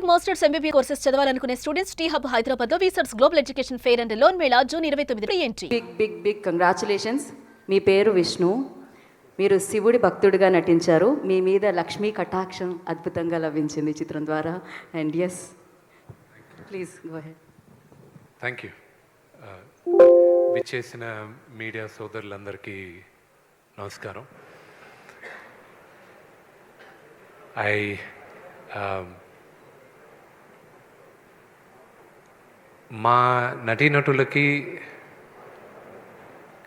BTech masters MBBS courses చదవాలనుకునే students T hub Hyderabad లో వీసర్స్ global education fair and loan మేళా జూన్ 29 ఎంట్రీ. Big congratulations. మీ పేరు విష్ణు, మీరు శివుడి భక్తుడిగా నటించారు. మీ మీద లక్ష్మీ కటాక్షం అద్భుతంగా లభించింది చిత్రం ద్వారా. And yes, please go ahead. Thank you. విచ్చేసిన మీడియా సోదరులందరికీ నమస్కారం. మా నటీనటులకి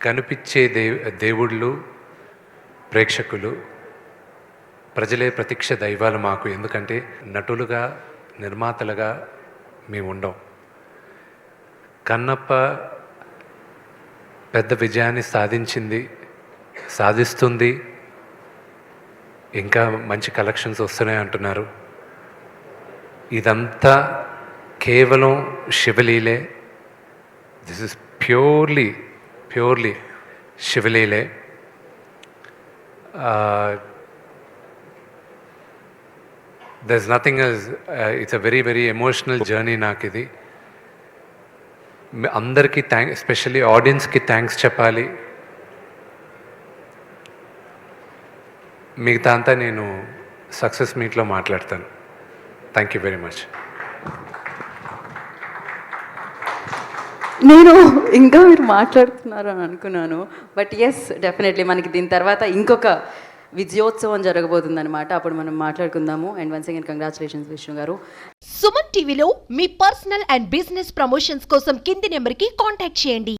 కనిపించే దేవుళ్ళు ప్రేక్షకులు, ప్రజలే ప్రత్యక్ష దైవాలు మాకు. ఎందుకంటే నటులుగా, నిర్మాతలుగా మేము ఉండం. కన్నప్ప పెద్ద విజయాన్ని సాధిస్తుంది, ఇంకా మంచి కలెక్షన్స్ వస్తున్నాయి అంటున్నారు. ఇదంతా కేవలం శివలీలే. దిస్ ఇస్ ప్యూర్లీ శివలీలే. There is nothing else. It's a very emotional journey నాకు ఇది. అందరికీ ఎస్పెషల్లీ ఆడియన్స్కి థ్యాంక్స్ చెప్పాలి. మిగతా అంతా నేను సక్సెస్ మీట్లో మాట్లాడతాను. Thank you very much. నేను ఇంకా మీరు మాట్లాడుతున్నారు అని అనుకున్నాను, బట్ ఎస్, డెఫినెట్లీ మనకి దీని తర్వాత ఇంకొక విజయోత్సవం జరగబోతుంది అనమాట. అప్పుడు మనం మాట్లాడుకుందాము. And once again congratulations Vishnu గారు. సుమన్ టీవీలో మీ పర్సనల్ అండ్ బిజినెస్ ప్రమోషన్స్ కోసం కింది నెంబర్కి కాంటాక్ట్ చేయండి.